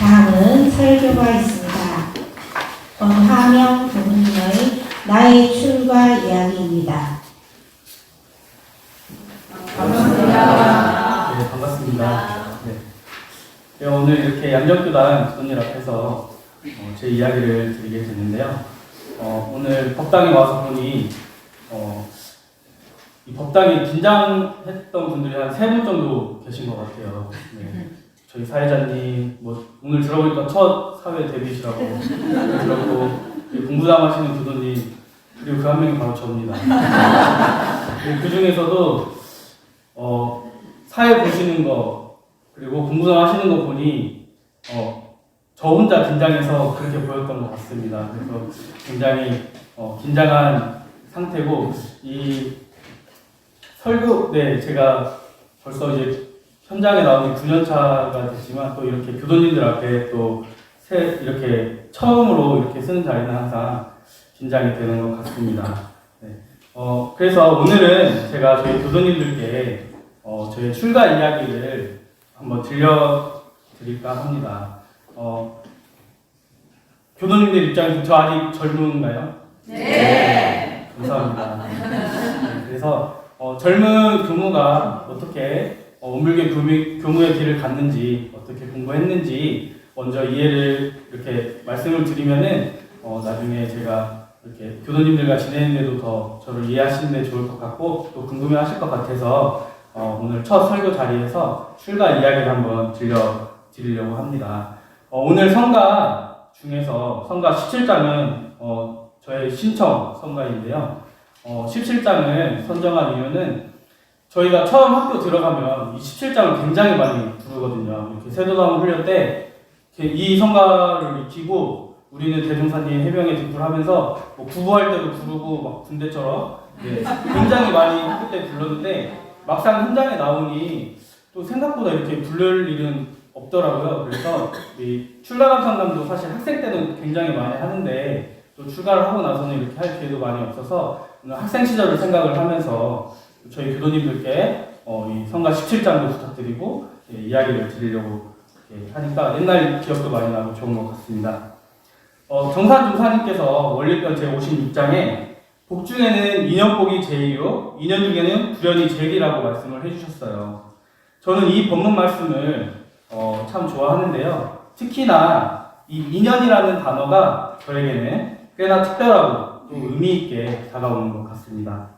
다음은 설교가 있습니다. 권하명 부모님의 나의 출가 이야기입니다. 반갑습니다. 네, 반갑습니다. 네, 오늘 이렇게 양정교단 부모님 앞에서 제 이야기를 드리게 됐는데요. 오늘 법당에 와서 보니 이 법당에 긴장했던 분들이 한 3분 정도 계신 것 같아요. 네. 저희 사회자님, 오늘 들어보니까 첫 사회 데뷔시라고 들었고, 공부담 하시는 교도님, 그리고 그 한 명이 바로 저입니다. 그 중에서도, 사회 보시는 거, 그리고 공부담 하시는 거 보니, 저 혼자 긴장해서 그렇게 보였던 것 같습니다. 그래서 굉장히, 긴장한 상태고, 제가 벌써 이제 현장에 나온 지 9년차가 됐지만 또 이렇게 교도님들 앞에 또 이렇게 처음으로 이렇게 쓰는 자리는 항상 긴장이 되는 것 같습니다. 네. 그래서 오늘은 제가 저희 교도님들께 저희 출가 이야기를 한번 들려드릴까 합니다. 교도님들 입장에서 저 아직 젊은가요? 네. 감사합니다. 네, 그래서 젊은 교무가 어떻게 온불교 교무의 길을 갔는지, 어떻게 공부했는지 먼저 이해를 이렇게 말씀을 드리면은 나중에 제가 이렇게 교도님들과 지내는데도 더 저를 이해하시는데 좋을 것 같고 또 궁금해하실 것 같아서 오늘 첫 설교 자리에서 출가 이야기를 한번 들려드리려고 합니다. 오늘 성가 중에서 성가 17장은 저의 신청 성가인데요. 17장을 선정한 이유는 저희가 처음 학교 들어가면 이 17장을 굉장히 많이 부르거든요. 이렇게 세도나무 훈련 때 이 성가를 익히고 우리는 대종사님 해병에 뒷불하면서 구부할 때도 부르고 막 군대처럼 굉장히 많이 학교 때 불렀는데 막상 현장에 나오니 또 생각보다 이렇게 부를 일은 없더라고요. 그래서 이 출가감상담도 사실 학생 때는 굉장히 많이 하는데 또 출가를 하고 나서는 이렇게 할 기회도 많이 없어서 오늘 학생 시절을 생각을 하면서 저희 교도님들께 이 성가 17장도 부탁드리고 이야기를 드리려고 하니까 옛날 기억도 많이 나고 좋은 것 같습니다. 정산 중사님께서 원리편 제56장에 복 중에는 2년 복이 제일이요 2년 중에는 불연이 제일이라고 말씀을 해주셨어요. 저는 이 본문 말씀을 참 좋아하는데요. 특히나 이 2년이라는 단어가 저에게는 꽤나 특별하고 또 의미 있게 다가오는 것 같습니다.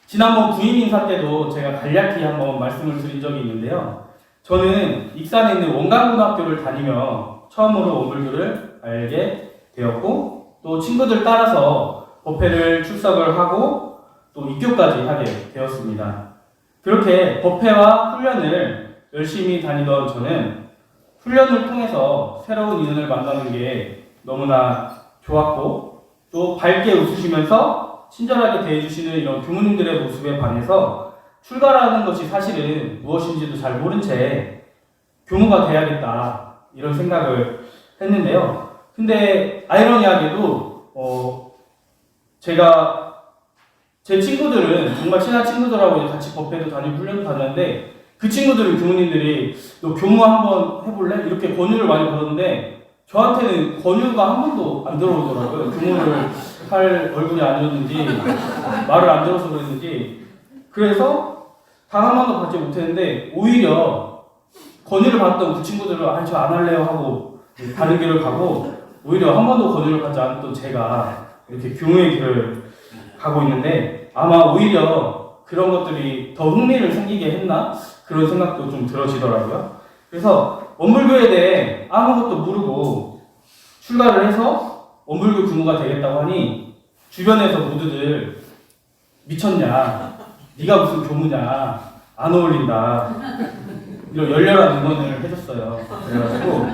지난번 부임 인사 때도 제가 간략히 한번 말씀을 드린 적이 있는데요. 저는 익산에 있는 원광고등학교를 다니며 처음으로 원불교를 알게 되었고 또 친구들 따라서 법회를 출석을 하고 또 입교까지 하게 되었습니다. 그렇게 법회와 훈련을 열심히 다니던 저는 훈련을 통해서 새로운 인연을 만나는 게 너무나 좋았고 또 밝게 웃으시면서 친절하게 대해주시는 이런 교무님들의 모습에 반해서 출가라는 것이 사실은 무엇인지도 잘 모른 채 교무가 돼야겠다 이런 생각을 했는데요. 근데 아이러니하게도 제 친구들은 정말 친한 친구들하고 같이 법회도 다니고 훈련도 다녔는데 그 친구들은 교무님들이 너 교무 한번 해볼래? 이렇게 권유를 많이 걸었는데 저한테는 권유가 한 번도 안 들어오더라고요. 교무를 할 얼굴이 아니었는지 말을 안 들어서 그랬는지 그래서 단 한 번도 받지 못했는데 오히려 권유를 받던 그 친구들은 저 안 할래요 하고 다른 길을 가고 오히려 한 번도 권유를 받지 않았던 제가 이렇게 교무의 길을 가고 있는데 아마 오히려 그런 것들이 더 흥미를 생기게 했나? 그런 생각도 좀 들어지더라고요. 그래서 원불교에 대해 아무것도 모르고 출가를 해서 원불교 교무가 되겠다고 하니 주변에서 모두들 미쳤냐? 네가 무슨 교무냐? 안 어울린다. 이런 열렬한 응원을 해줬어요. 그래가지고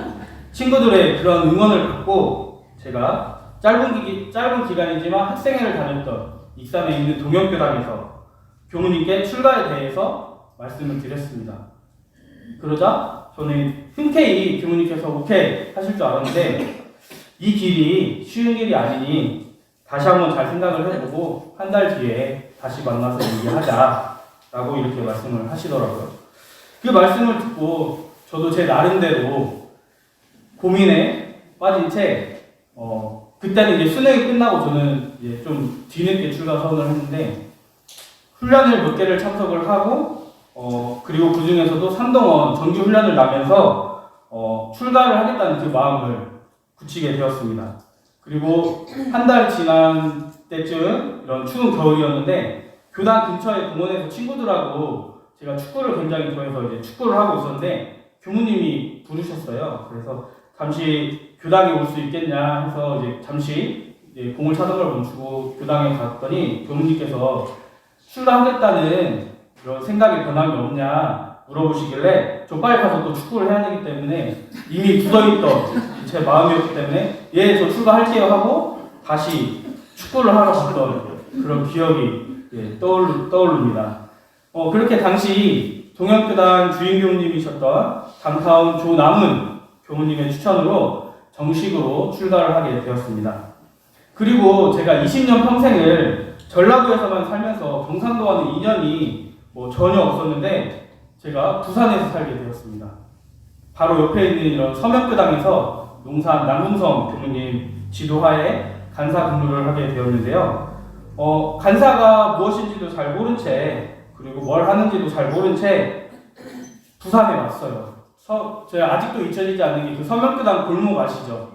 친구들의 그런 응원을 받고 제가 짧은 기간이지만 학생회를 다녔던 익산에 있는 동영교당에서 교무님께 출가에 대해서 말씀을 드렸습니다. 그러자 저는 흔쾌히 교무님께서 오케이 하실 줄 알았는데 이 길이 쉬운 길이 아니니 다시 한번 잘 생각을 해보고 한 달 뒤에 다시 만나서 얘기하자라고 이렇게 말씀을 하시더라고요. 그 말씀을 듣고 저도 제 나름대로 고민에 빠진 채 그때는 이제 수능이 끝나고 저는 이제 좀 뒤늦게 출가 선언을 했는데 훈련을 몇 개를 참석을 하고 그리고 그 중에서도 3동원 정규 훈련을 나면서 출가를 하겠다는 그 마음을 굳히게 되었습니다. 그리고 한 달 지난 때쯤 이런 추운 겨울이었는데 교당 근처의 공원에서 친구들하고 제가 축구를 굉장히 좋아해서 이제 축구를 하고 있었는데 교무님이 부르셨어요. 그래서 잠시 교당에 올 수 있겠냐 해서 이제 잠시 이제 공을 차던 걸 멈추고 교당에 갔더니 교무님께서 출가하겠다는 그런 생각이 변함이 없냐 물어보시길래 저 빨리 가서 또 축구를 해야 되기 때문에 이미 굳어있던 제 마음이었기 때문에 예, 저 출가할게요 하고 다시 축구를 하러 갔던 그런 기억이 떠오릅니다. 그렇게 당시 동양교단 주임교무님이셨던 당타운 조남은 교무님의 추천으로 정식으로 출가를 하게 되었습니다. 그리고 제가 20년 평생을 전라도에서만 살면서 경상도와는 인연이 전혀 없었는데 제가 부산에서 살게 되었습니다. 바로 옆에 있는 이런 서명교당에서 농산 남궁성 교무님 지도하에 간사 근무를 하게 되었는데요. 간사가 무엇인지도 잘 모른 채 그리고 뭘 하는지도 잘 모른 채 부산에 왔어요. 제가 아직도 잊혀지지 않는 게 그 서명교당 골목 아시죠?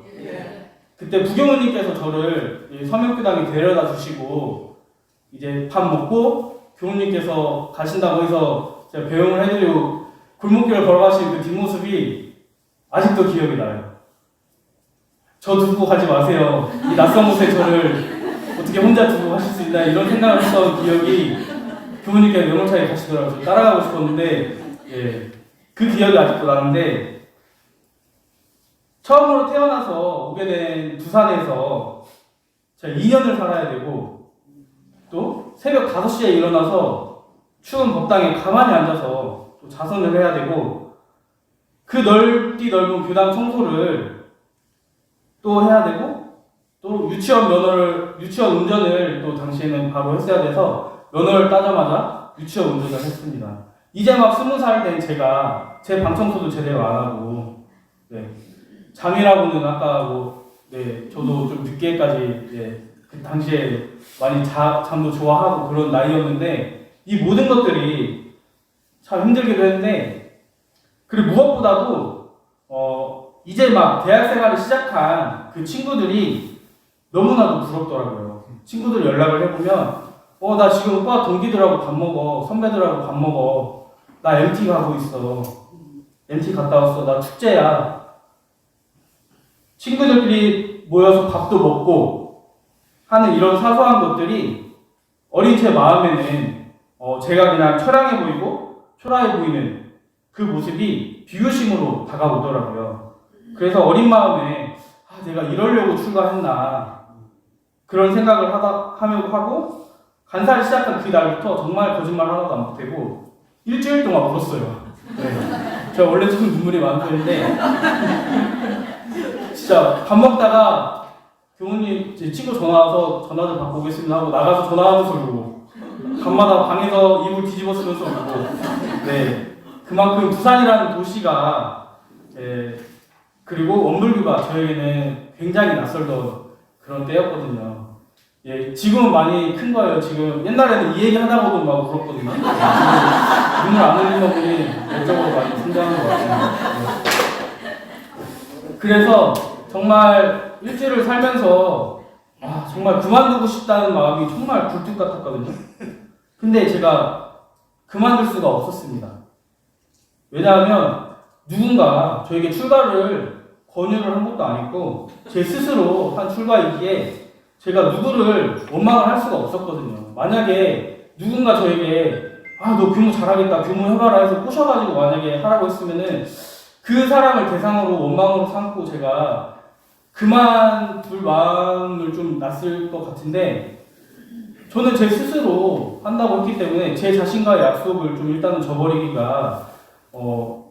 그때 부교무님께서 저를 서명교당에 데려다 주시고 이제 밥 먹고 교무님께서 가신다고 해서 제가 배웅을 해드리고 골목길을 걸어가시는 그 뒷모습이 아직도 기억이 나요. 저 두고 가지 마세요. 이 낯선 곳에 저를 어떻게 혼자 두고 가실 수 있나 이런 생각을 했던 기억이 교무님께서 매몰차게 가시더라고요. 따라가고 싶었는데 그 기억이 아직도 나는데 처음으로 태어나서 오게 된 부산에서 제가 2년을 살아야 되고 또 새벽 5시에 일어나서 추운 법당에 가만히 앉아서 또 자선을 해야 되고 그 넓은 교당 청소를 또 해야 되고 또 유치원 운전을 또 당시에는 바로 했어야 돼서 면허를 따자마자 유치원 운전을 했습니다. 이제 막 20살 된 제가 제 방 청소도 제대로 안 하고 잠이라고는 아까 저도 좀 늦게까지 그 당시에 많이 잠도 좋아하고 그런 나이였는데 이 모든 것들이 참 힘들기도 했는데 그리고 무엇보다도 이제 막 대학 생활을 시작한 그 친구들이 너무나도 부럽더라고요. 친구들 연락을 해보면 나 지금 과 동기들하고 밥 먹어. 선배들하고 밥 먹어. 나 MT 가고 있어. MT 갔다 왔어. 나 축제야. 친구들끼리 모여서 밥도 먹고 하는 이런 사소한 것들이 어린 제 마음에는 제가 그냥 처량해 보이고 초라해 보이는 그 모습이 비교심으로 다가오더라고요. 그래서 어린 마음에 내가 이러려고 출가했나 그런 생각을 하고 간사를 시작한 그 날부터 정말 거짓말 하나도 안 보태고 일주일 동안 울었어요. 제가 원래 좀 눈물이 많은 편인데 진짜 밥 먹다가 교무님 제 친구 전화 와서 전화 좀 받고 오겠습니다 하고 나가서 전화하면서 울고 밤마다 방에서 이불 뒤집어 쓰면서 울고 그만큼 부산이라는 도시가 그리고 원불교가 저에게는 굉장히 낯설던 그런 때였거든요. 지금은 많이 큰 거예요. 지금 옛날에는 이 얘기 하다가도 막 울었거든요. 눈을 안 흘리다 보니 열정으로 많이 성장한 것 같아요. 그래서 정말 일주일을 살면서 정말 그만두고 싶다는 마음이 정말 굴뚝 같았거든요. 근데 제가 그만둘 수가 없었습니다. 왜냐하면 누군가 저에게 출가를 권유를 한 것도 아니고 제 스스로 한 출가이기에 제가 누구를 원망을 할 수가 없었거든요. 만약에 누군가 저에게 너 교무 잘하겠다, 교무 해봐라 해서 꼬셔가지고 만약에 하라고 했으면은 그 사람을 대상으로 원망으로 삼고 제가 그만둘 마음을 좀 놨을 것 같은데 저는 제 스스로 한다고 했기 때문에 제 자신과의 약속을 좀 일단은 저버리기가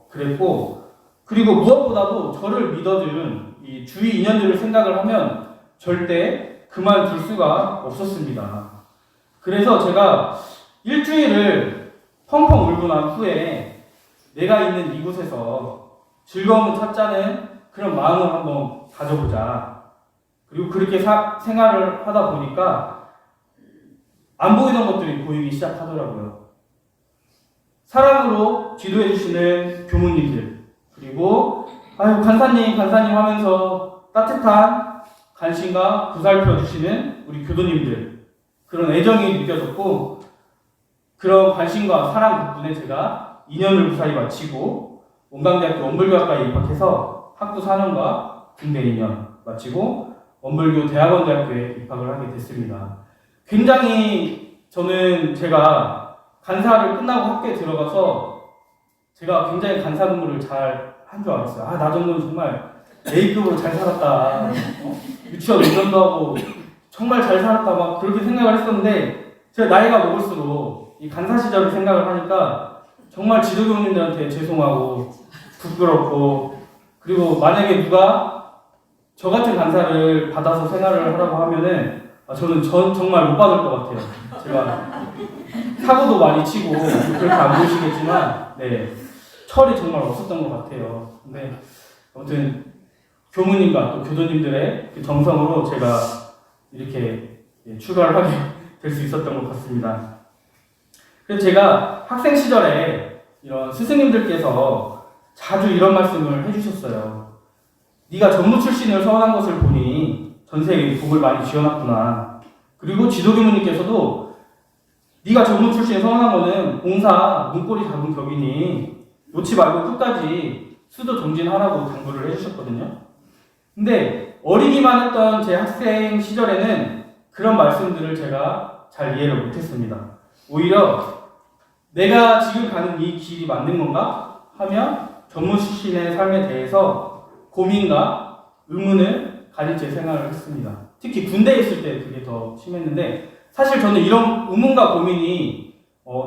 그랬고 그리고 무엇보다도 저를 믿어준 이 주위 인연들을 생각을 하면 절대 그만둘 수가 없었습니다. 그래서 제가 일주일을 펑펑 울고 난 후에 내가 있는 이곳에서 즐거움을 찾자는 그런 마음을 한번 가져보자. 그리고 그렇게 생활을 하다 보니까 안 보이던 것들이 보이기 시작하더라고요. 사랑으로 지도해 주시는 교무님들, 그리고 아유 간사님 하면서 따뜻한 관심과 보살펴 주시는 우리 교도님들, 그런 애정이 느껴졌고, 그런 관심과 사랑 덕분에 제가 2년을 무사히 마치고 원광대학교 원불교학과에 입학해서 학부 4년과 군대 2년 마치고 원불교 대학원대학교에 입학을 하게 됐습니다. 굉장히 저는 제가 간사를 끝나고 학교에 들어가서 제가 굉장히 간사 근무를 잘 한 줄 알았어요. 아, 나 정도는 정말 A급으로 잘 살았다. 유치원 운전도 하고 정말 잘 살았다. 막 그렇게 생각을 했었는데, 제가 나이가 먹을수록 이 간사 시절을 생각을 하니까 정말 지도교님들한테 죄송하고 부끄럽고, 그리고 만약에 누가 저 같은 간사를 받아서 생활을 하라고 하면은 저는 정말 못 받을 것 같아요. 제가 사고도 많이 치고 그렇게 안 보이시겠지만, 네, 철이 정말 없었던 것 같아요. 근데 아무튼 교무님과 또 교도님들의 그 정성으로 제가 이렇게 출가를 하게 될 수 있었던 것 같습니다. 그래서 제가 학생 시절에 이런 스승님들께서 자주 이런 말씀을 해주셨어요. 네가 전무 출신을 서원한 것을 보니 전세에 복을 많이 지어놨구나. 그리고 지도교무님께서도 네가 전무 출신에 서원한 거는 봉사 문고리 잡은 격이니 놓지 말고 끝까지 수도 정진하라고 당부를 해주셨거든요. 근데 어리기만 했던 제 학생 시절에는 그런 말씀들을 제가 잘 이해를 못했습니다. 오히려 내가 지금 가는 이 길이 맞는 건가 하며 전무 출신의 삶에 대해서 고민과 의문을 가진 채 생활을 했습니다. 특히 군대에 있을 때 그게 더 심했는데, 사실 저는 이런 의문과 고민이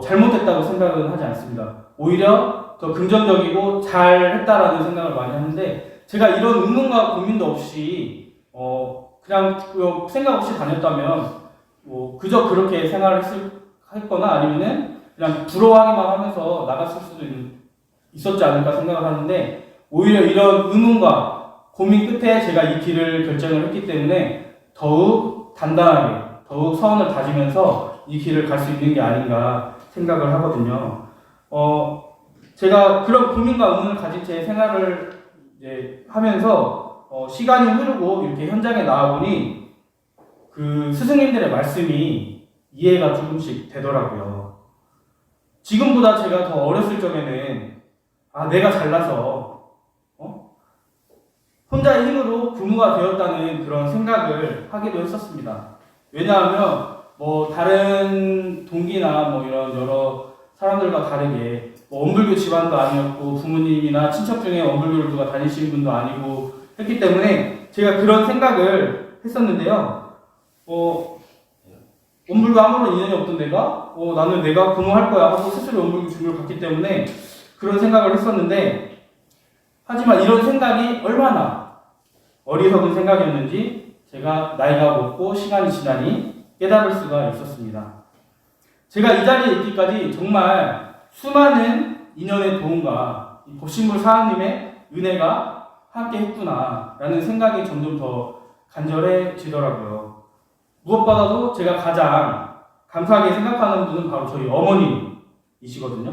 잘못됐다고 생각은 하지 않습니다. 오히려 더 긍정적이고 잘했다라는 생각을 많이 하는데, 제가 이런 의문과 고민도 없이 그냥 생각 없이 다녔다면 그저 그렇게 생활을 했거나 아니면은 그냥 부러워하기만 하면서 나갔을 수도 있었지 않을까 생각을 하는데, 오히려 이런 의문과 고민 끝에 제가 이 길을 결정을 했기 때문에 더욱 단단하게, 더욱 서원을 다지면서 이 길을 갈 수 있는 게 아닌가 생각을 하거든요. 제가 그런 고민과 의문을 가진 채 생활을 이제 하면서 시간이 흐르고 이렇게 현장에 나와보니 그 스승님들의 말씀이 이해가 조금씩 되더라고요. 지금보다 제가 더 어렸을 적에는 내가 잘나서 혼자의 힘으로 부모가 되었다는 그런 생각을 하기도 했었습니다. 왜냐하면 다른 동기나 이런 여러 사람들과 다르게 원불교 집안도 아니었고 부모님이나 친척 중에 원불교를 누가 다니시는 분도 아니고 했기 때문에 제가 그런 생각을 했었는데요. 원불교 아무런 인연이 없던 나는 내가 공부할 거야 하고 스스로 원불교 준비를 갔기 때문에 그런 생각을 했었는데, 하지만 이런 생각이 얼마나 어리석은 생각이었는지 제가 나이가 먹고 시간이 지나니 깨달을 수가 있었습니다. 제가 이 자리에 있기까지 정말 수많은 인연의 도움과 이 법신불 사장님의 은혜가 함께 했구나 라는 생각이 점점 더 간절해지더라고요. 무엇보다도 제가 가장 감사하게 생각하는 분은 바로 저희 어머님이시거든요.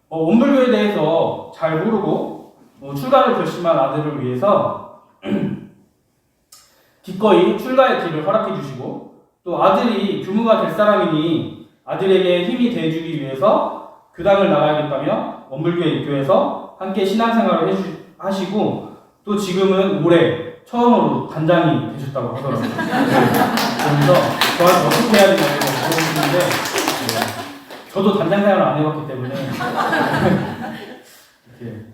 원불교에 대해서 잘 모르고 출가를 결심한 아들을 위해서 기꺼이 출가의 길을 허락해 주시고, 또 아들이 교무가 될 사람이니 아들에게 힘이 돼주기 위해서 교당을 나가야겠다며 원불교에 입교해서 함께 신앙생활을 하시고, 또 지금은 올해 처음으로 단장이 되셨다고 하더라고요. 그래서 저한테 어떻게 해야 되냐고 물어보시는데, 저도 단장 생활을 안 해봤기 때문에 이렇게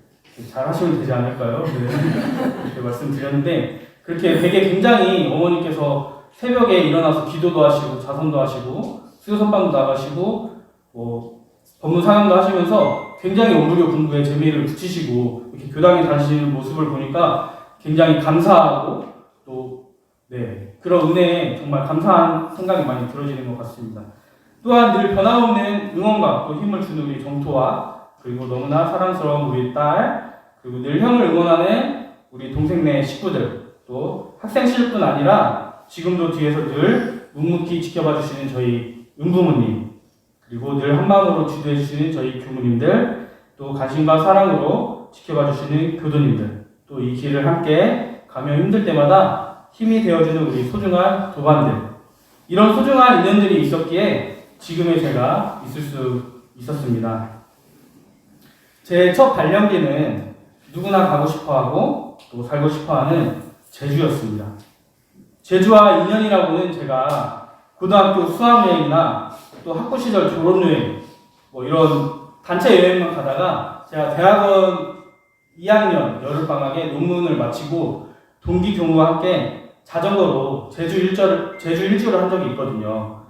잘 하시면 되지 않을까요? 이렇게 말씀드렸는데, 그렇게 되게 굉장히 어머니께서 새벽에 일어나서 기도도 하시고 자선도 하시고 수요선방도 나가시고 법문 상담도 하시면서 굉장히 원불교 공부에 재미를 붙이시고 이렇게 교당에 다니시는 모습을 보니까 굉장히 감사하고 또 그런 은혜에 정말 감사한 생각이 많이 들어지는 것 같습니다. 또한 늘 변함없는 응원과 또 힘을 주는 우리 정토와, 그리고 너무나 사랑스러운 우리 딸, 그리고 늘 형을 응원하는 우리 동생네 식구들 또 학생실뿐 아니라 지금도 뒤에서 늘 묵묵히 지켜봐 주시는 저희 은부모님 그리고 늘 한마음으로 지도해 주시는 저희 교무님들 또 관심과 사랑으로 지켜봐 주시는 교도님들 또 이 길을 함께 가며 힘들 때마다 힘이 되어주는 우리 소중한 도반들 이런 소중한 인연들이 있었기에 지금의 제가 있을 수 있었습니다. 제 첫 발령기는 누구나 가고 싶어하고 또 살고 싶어하는 제주였습니다. 제주와 인연이라고는 제가 고등학교 수학여행이나 또 학부 시절 졸업여행 뭐 이런 단체 여행만 가다가 제가 대학원 2학년 여름방학에 논문을 마치고 동기 교무와 함께 자전거로 제주 일주를 한 적이 있거든요.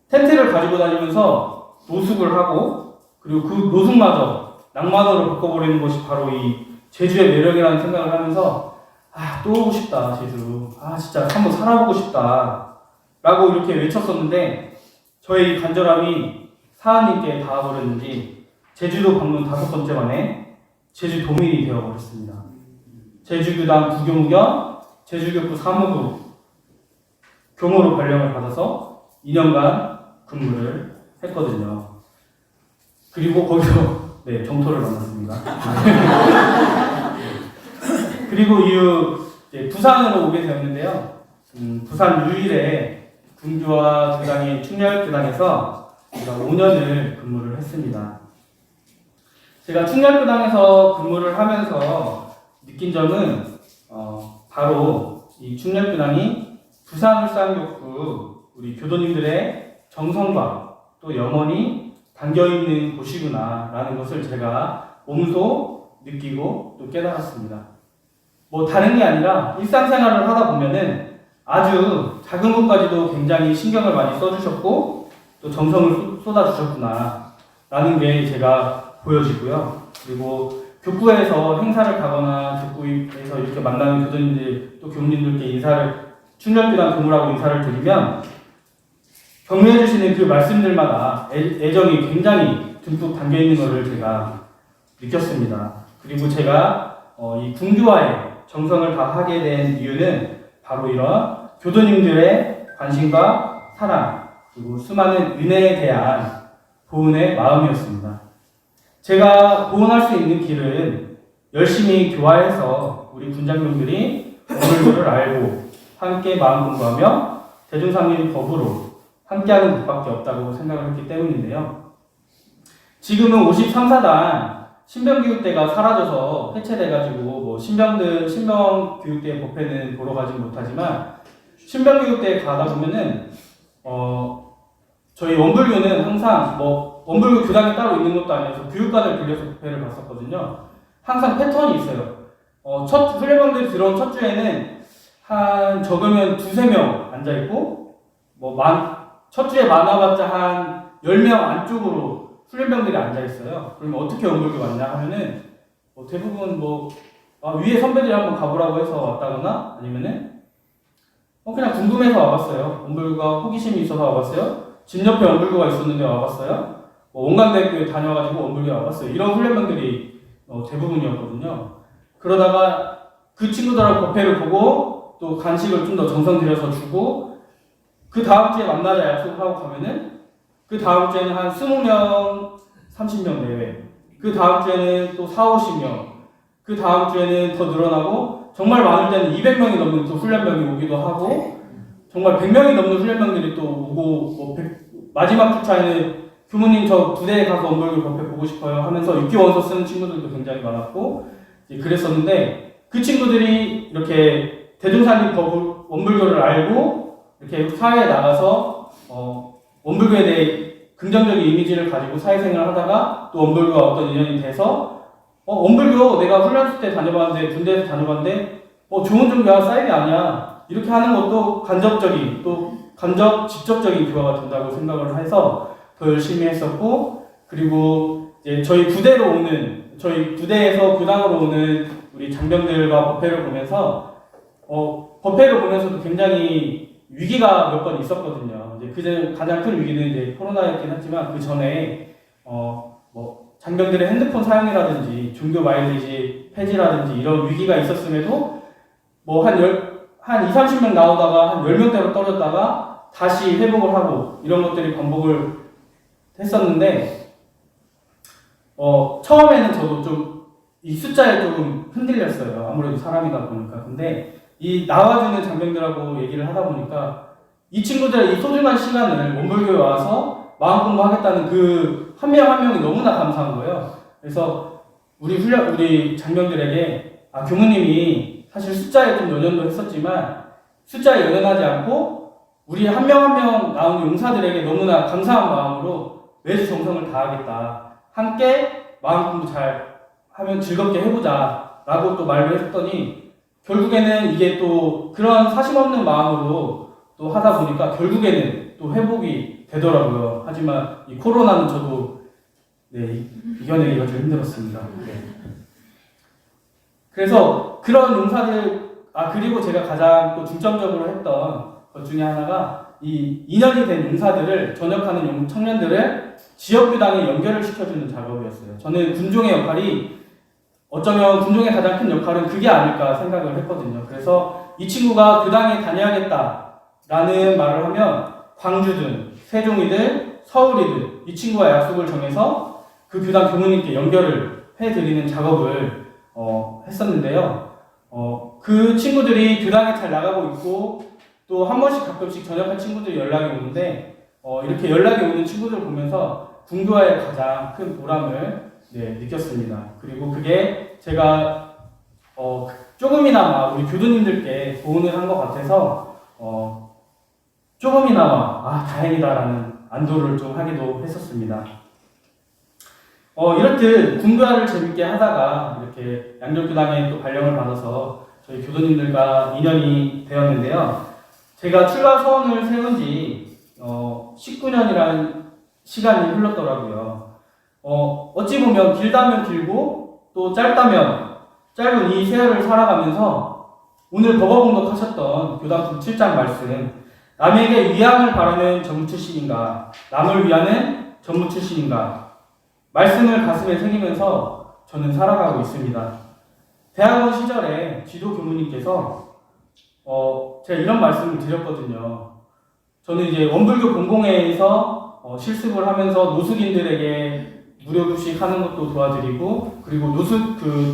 텐트를 가지고 다니면서 노숙을 하고 그리고 그 노숙마저 낭만으로 바꿔버리는 것이 바로 이 제주의 매력이라는 생각을 하면서 또 오고 싶다 제주 진짜 한번 살아보고 싶다 라고 이렇게 외쳤었는데 저의 간절함이 사하님께 닿아버렸는지 제주도 방문 5번째 만에 제주도민이 되어버렸습니다. 제주교당 부교무 겸 제주교구 사무부 교무로 발령을 받아서 2년간 근무를 했거든요. 그리고 거기서 정토를 만났습니다. 그리고 이후 부산으로 오게 되었는데요. 부산 유일의 군교와 교당인 충렬교당에서 제가 5년을 근무를 했습니다. 제가 충렬교당에서 근무를 하면서 느낀 점은 바로 이 충렬교당이 부산울산교구 우리 교도님들의 정성과 또 염원이 담겨있는 곳이구나 라는 것을 제가 몸소 느끼고 또 깨달았습니다. 뭐 다른 게 아니라 일상생활을 하다 보면은 아주 작은 것까지도 굉장히 신경을 많이 써주셨고 또 정성을 쏟아주셨구나 라는 게 제가 보여지고요. 그리고 교구에서 행사를 가거나 교구에서 이렇게 만나는 교도님들 또 교무님들께 충렬교당 교무라고 인사를 드리면 격려해 주시는 그 말씀들마다 애정이 굉장히 듬뿍 담겨있는 것을 제가 느꼈습니다. 그리고 제가 이 군교와의 정성을 다하게 된 이유는 바로 이런 교도님들의 관심과 사랑 그리고 수많은 은혜에 대한 보은의 마음이었습니다. 제가 보은할 수 있는 길은 열심히 교화해서 우리 군장병들이 법을 알고 함께 마음 공부하며 대중상민 법으로 함께하는 것밖에 없다고 생각을 했기 때문인데요. 지금은 53사단 신병교육대가 사라져서 해체돼가지고 뭐 신병교육대 법회는 보러 가지 못하지만 신병교육대에 가다 보면은 저희 원불교는 항상 뭐 원불교 교당이 따로 있는 것도 아니어서 교육관을 빌려서 법회를 봤었거든요. 항상 패턴이 있어요. 첫 훈련병들이 들어온 첫 주에는 한 적으면 2-3명 앉아있고 첫 주에 많아봤자 한 10명 안쪽으로 훈련병들이 앉아있어요. 그러면 어떻게 원불교 왔냐 하면은 대부분 위에 선배들이 한번 가보라고 해서 왔다거나 아니면은 그냥 궁금해서 와봤어요. 원불교가 호기심이 있어서 와봤어요. 집 옆에 원불교가 있었는데 와봤어요. 원광대학교에 다녀가지고 원불교에 와봤어요. 이런 훈련병들이 대부분이었거든요. 그러다가 그 친구들하고 법회를 보고 또 간식을 좀 더 정성 들여서 주고 그 다음 주에 만나자 약속을 하고 가면은 그 다음 주에는 한 20명, 30명 내외 그 다음 주에는 또 40-50명 그 다음 주에는 더 늘어나고 정말 많을 때는 200명이 넘는 또 훈련병이 오기도 하고 정말 100명이 넘는 훈련병들이 또 오고 마지막 주차에는 교무님 저 부대에 가서 원불교 법회 보고 싶어요 하면서 6개월 원서 쓰는 친구들도 굉장히 많았고 그랬었는데 그 친구들이 이렇게 대중상민 원불교를 알고 이렇게 사회에 나가서 원불교에 대해 긍정적인 이미지를 가지고 사회생활을 하다가 또 원불교와 어떤 인연이 돼서 원불교 내가 훈련소 때 다녀봤는데 군대에서 다녀봤는데 좋은 종교야 사이비 아니야 이렇게 하는 것도 직접적인 교화가 된다고 생각을 해서 더 열심히 했었고 그리고 이제 저희 부대에서 교당으로 오는 우리 장병들과 법회를 보면서 법회를 보면서도 굉장히 위기가 몇 번 있었거든요. 이제 가장 큰 위기는 이제 코로나였긴 하지만 그 전에 장병들의 핸드폰 사용이라든지 종교 마일리지 폐지라든지 이런 위기가 있었음에도 뭐 한 2, 30명 나오다가 한 10명대로 떨어졌다가 다시 회복을 하고 이런 것들이 반복을 했었는데 처음에는 저도 좀 이 숫자에 조금 흔들렸어요. 아무래도 사람이다 보니까. 근데 이 나와주는 장병들하고 얘기를 하다 보니까 이 친구들의 이 소중한 시간을 원불교에 와서 마음 공부하겠다는 그 한 명 한 명이 너무나 감사한 거예요. 그래서 우리 장병들에게 교무님이 사실 숫자에 좀 연연도 했었지만 숫자에 연연하지 않고 우리 한 명 한 명 나오는 용사들에게 너무나 감사한 마음으로 매주 정성을 다하겠다. 함께 마음 공부 잘 하면 즐겁게 해보자 라고 또 말을 했더니 결국에는 이게 또 그런 사심 없는 마음으로 또 하다 보니까 결국에는 또 회복이 되더라고요. 하지만 이 코로나는 저도 이겨내기가 좀 힘들었습니다. 네. 그래서 그런 용사들 그리고 제가 가장 또 중점적으로 했던 것 중에 하나가 이 2년이 된 용사들을 전역하는 청년들을 지역교당에 연결을 시켜주는 작업이었어요. 저는 군종의 역할이 어쩌면 군종의 가장 큰 역할은 그게 아닐까 생각을 했거든요. 그래서 이 친구가 교당에 다녀야겠다라는 말을 하면 광주든 세종이든 서울이든 이 친구와 약속을 정해서 그 교당 교무님께 연결을 해드리는 작업을 했었는데요. 그 친구들이 교당에 잘 나가고 있고 또 한 번씩 가끔씩 전역한 친구들이 연락이 오는데 이렇게 연락이 오는 친구들을 보면서 군교와의 가장 큰 보람을 느꼈습니다. 그리고 그게 제가 조금이나마 우리 교도님들께 도움을 한 것 같아서 조금이나마 다행이다라는 안도를 좀 하기도 했었습니다. 이렇듯 군교화를 재밌게 하다가 이렇게 양정교당에 또 발령을 받아서 저희 교도님들과 인연이 되었는데요. 제가 출가 서원을 세운 지 19년이라는 시간이 흘렀더라고요. 어찌 보면 길다면 길고 또 짧다면 짧은 이 세월을 살아가면서 오늘 법어공독하셨던 교당 7장 말씀 남에게 위안을 바라는 전무 출신인가 남을 위하는 전무 출신인가 말씀을 가슴에 새기면서 저는 살아가고 있습니다. 대학원 시절에 지도 교무님께서 제가 이런 말씀을 드렸거든요. 저는 이제 원불교 공공회에서 실습을 하면서 노숙인들에게 무료 급식 하는 것도 도와드리고 그리고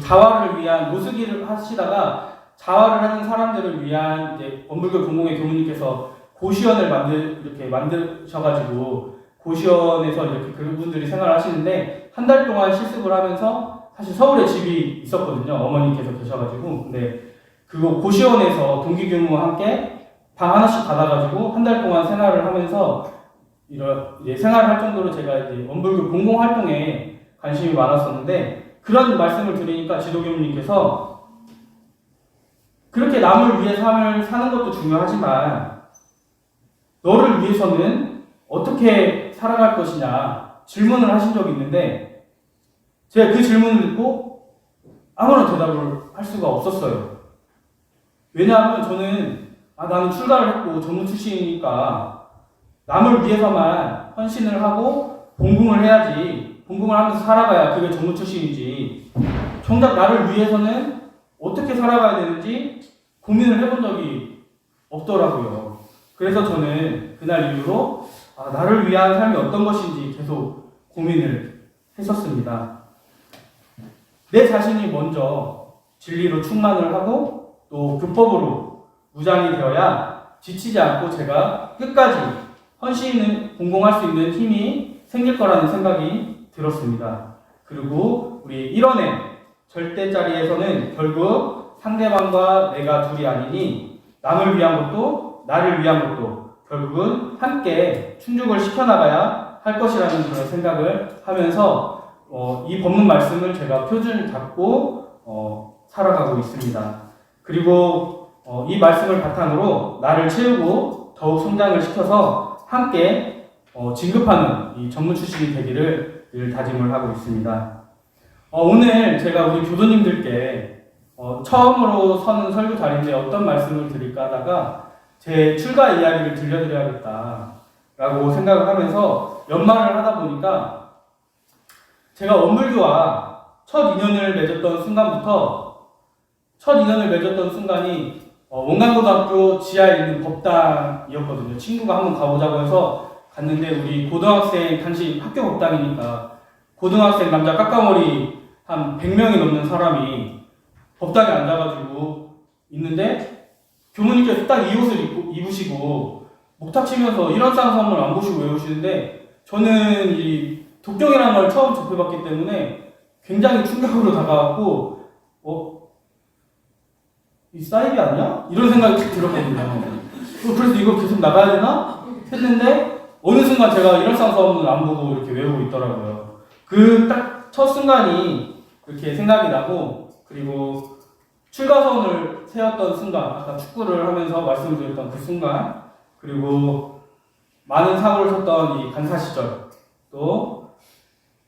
자활을 위한 노숙일을 하시다가 자활을 하는 사람들을 위한 이제 원불교 공공회 교무님께서 고시원을 이렇게 만드셔가지고 고시원에서 이렇게 그분들이 생활하시는데 한 달 동안 실습을 하면서 사실 서울에 집이 있었거든요. 어머니께서 계셔가지고 근데 그거 고시원에서 동기교무와 함께 방 하나씩 받아가지고 한 달 동안 생활을 하면서 이제 생활을 할 정도로 제가 이제 원불교 공공 활동에 관심이 많았었는데 그런 말씀을 드리니까 지도교무님께서 그렇게 남을 위해 삶을 사는 것도 중요하지만 너를 위해서는 어떻게 살아갈 것이냐 질문을 하신 적이 있는데 제가 그 질문을 듣고 아무런 대답을 할 수가 없었어요. 왜냐하면 저는 나는 출가를 했고 전무 출신이니까 남을 위해서만 헌신을 하고 봉궁을 해야지 봉궁을 하면서 살아가야 그게 전무 출신이지 정작 나를 위해서는 어떻게 살아가야 되는지 고민을 해본 적이 없더라고요. 그래서 저는 그날 이후로 나를 위한 삶이 어떤 것인지 계속 고민을 했었습니다. 내 자신이 먼저 진리로 충만을 하고 또 교법으로 무장이 되어야 지치지 않고 제가 끝까지 헌신을 공공할 수 있는 힘이 생길 거라는 생각이 들었습니다. 그리고 우리 1원의 절대자리에서는 결국 상대방과 내가 둘이 아니니 남을 위한 것도 나를 위한 것도 결국은 함께 충족을 시켜나가야 할 것이라는 그런 생각을 하면서 이 법문 말씀을 제가 표준을 잡고 살아가고 있습니다. 그리고 이 말씀을 바탕으로 나를 채우고 더욱 성장을 시켜서 함께 진급하는 이 전무 출신이 되기를 늘 다짐을 하고 있습니다. 오늘 제가 우리 교도님들께 처음으로 서는 설교 자리인데 어떤 말씀을 드릴까 하다가 제 출가 이야기를 들려드려야겠다라고 생각을 하면서 연말을 하다 보니까 제가 원불교와 첫 인연을 맺었던 순간이 원광고등학교 지하에 있는 법당이었거든요. 친구가 한번 가보자고 해서 갔는데 우리 고등학생 당시 학교 법당이니까 고등학생 남자 까까머리 한 100명이 넘는 사람이 법당에 앉아가지고 있는데 교무님께서 딱 이 옷을 입으시고 목탁 치면서 일원상성을 안 보시고 외우시는데 저는 이 독경이라는 걸 처음 접해봤기 때문에 굉장히 충격으로 다가왔고 이 사이비 아니야? 이런 생각이 딱 들었거든요. 그래서 이거 계속 나가야 되나? 했는데 어느 순간 제가 일원상성을 안 보고 이렇게 외우고 있더라고요. 그 딱 첫 순간이 이렇게 생각이 나고 그리고 출가선을 세웠던 순간, 아까 축구를 하면서 말씀을 드렸던 그 순간, 그리고 많은 사고를 쳤던 이 간사 시절, 또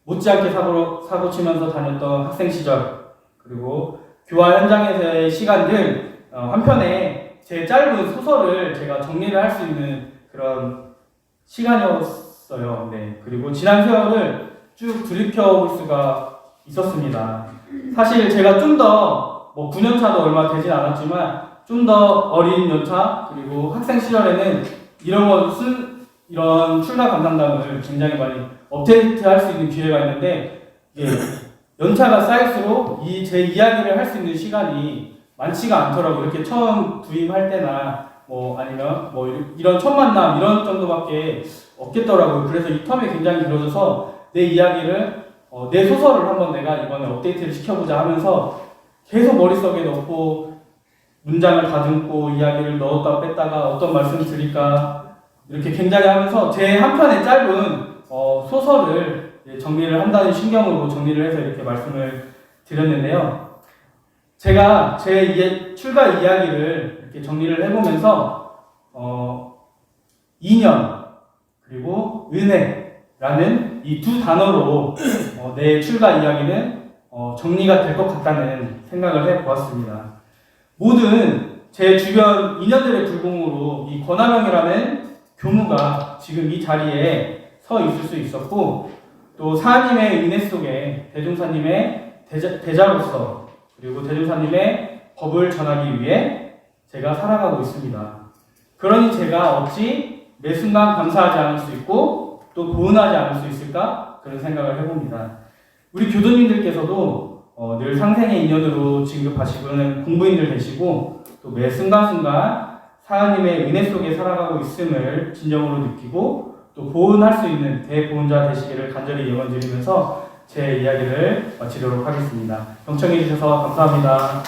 못지않게 사고 치면서 다녔던 학생 시절, 그리고 교화 현장에서의 시간들, 한편에 제 짧은 소설을 제가 정리를 할 수 있는 그런 시간이었어요. 네. 그리고 지난 세월을 쭉 돌이켜볼 수가 있었습니다. 사실 제가 좀 더 9년 차도 얼마 되진 않았지만 좀 더 어린 연차 그리고 학생 시절에는 이런 출가 감상담을 굉장히 많이 업데이트할 수 있는 기회가 있는데 연차가 쌓일수록 제 이야기를 할 수 있는 시간이 많지가 않더라고요. 이렇게 처음 부임할 때나 아니면 이런 첫 만남 이런 정도밖에 없겠더라고요. 그래서 이 텀이 굉장히 길어져서 내 이야기를 내 소설을 한번 내가 이번에 업데이트를 시켜보자 하면서 계속 머릿속에 넣고 문장을 다듬고 이야기를 넣었다 뺐다가 어떤 말씀 드릴까 이렇게 굉장히 하면서 제 한 편의 짧은 소설을 정리를 한다는 신경으로 정리를 해서 이렇게 말씀을 드렸는데요. 제가 제 출가 이야기를 이렇게 정리를 해보면서 인연 그리고 은혜라는 이 두 단어로 내 출가 이야기는 정리가 될 것 같다는 생각을 해보았습니다. 모든 제 주변 인연들의 불공으로 이 권하명이라는 교무가 지금 이 자리에 서 있을 수 있었고 또 사님의 은혜 속에 대종사님의 대자로서 그리고 대종사님의 법을 전하기 위해 제가 살아가고 있습니다. 그러니 제가 어찌 매 순간 감사하지 않을 수 있고 또 보은하지 않을 수 있을까? 그런 생각을 해봅니다. 우리 교도님들께서도 늘 상생의 인연으로 진급하시고는 공부인들 되시고 또 매 순간순간 사하님의 은혜 속에 살아가고 있음을 진정으로 느끼고 또 보은할 수 있는 대보은자 되시기를 간절히 염원드리면서 제 이야기를 마치도록 하겠습니다. 경청해 주셔서 감사합니다.